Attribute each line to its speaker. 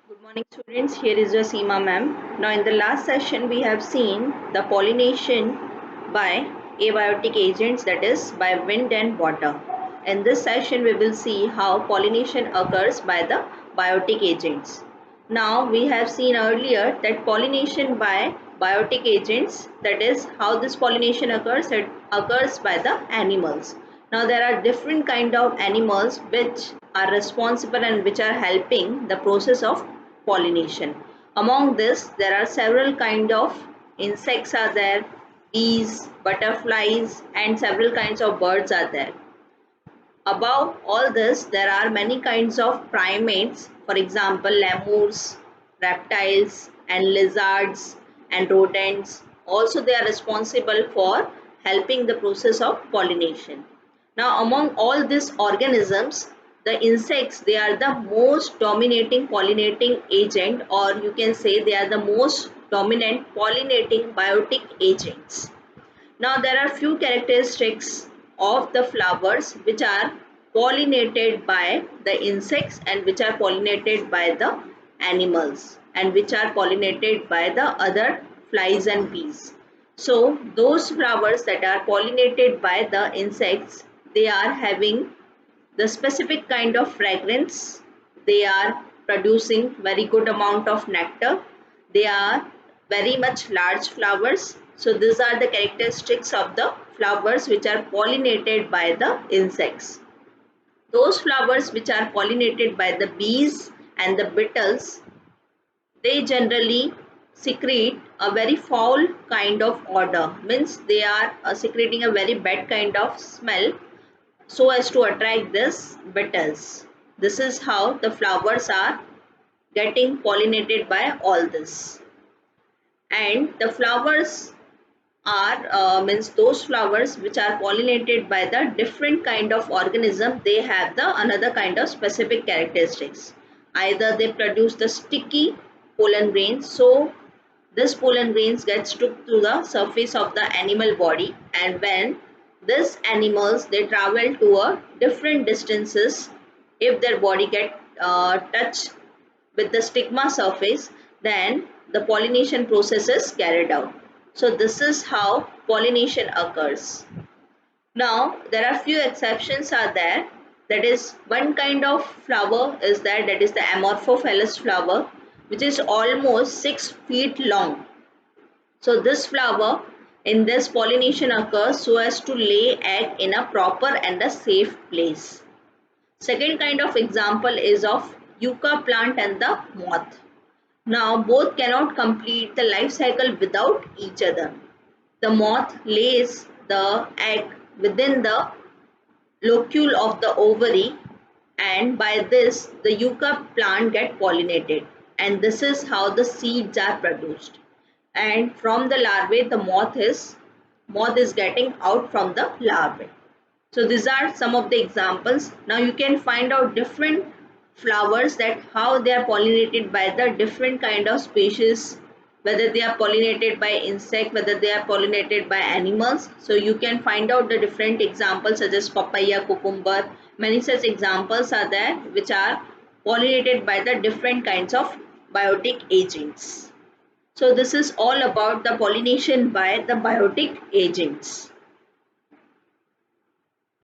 Speaker 1: Good morning students, here is your Seema ma'am. Now in the last session we have seen the pollination by abiotic agents, that is by wind and water. In this session we will see how pollination occurs by the biotic agents. Now we have seen earlier that pollination by biotic agents, that is how this pollination occurs, it occurs by the animals. Now there are different kind of animals which are responsible and which are helping the process of pollination. Among this, there are several kind of insects are there, bees, butterflies, and several kinds of birds are there. Above all this, there are many kinds of primates, for example, lemurs, reptiles, and lizards, and rodents. Also, they are responsible for helping the process of pollination. Now, among all these organisms, the insects, they are the most dominating pollinating agent, or you can say they are the most dominant pollinating biotic agents. Now there are few characteristics of the flowers which are pollinated by the insects and which are pollinated by the animals and which are pollinated by the other flies and bees. So those flowers that are pollinated by the insects, they are having the specific kind of fragrance. They are producing very good amount of nectar. They are very much large flowers. So these are the characteristics of the flowers which are pollinated by the insects. Those flowers which are pollinated by the bees and the beetles, they generally secrete a very foul kind of odor, means they are secreting a very bad kind of smell so as to attract this beetles. This is how the flowers are getting pollinated by all this. And the flowers are means those flowers which are pollinated by the different kind of organism, they have the another kind of specific characteristics. Either they produce the sticky pollen grains, so this pollen grains gets stuck to the surface of the animal body, and when these animals they travel to a different distances, if their body get touched with the stigma surface, then the pollination process is carried out. So this is how pollination occurs. Now there are few exceptions are there. That is, one kind of flower is there, that is the amorphophallus flower, which is almost 6 feet long. So this flower, in this pollination occurs so as to lay egg in a proper and a safe place. Second kind of example is of yucca plant and the moth. Now both cannot complete the life cycle without each other. The moth lays the egg within the locule of the ovary, and by this the yucca plant get pollinated, and this is how the seeds are produced. And from the larvae the moth is getting out from the larvae. So these are some of the examples. Now you can find out different flowers, that how they are pollinated by the different kind of species, whether they are pollinated by insect, whether they are pollinated by animals. So you can find out the different examples such as papaya, cucumber. Many such examples are there which are pollinated by the different kinds of biotic agents. So this is all about the pollination by the biotic agents.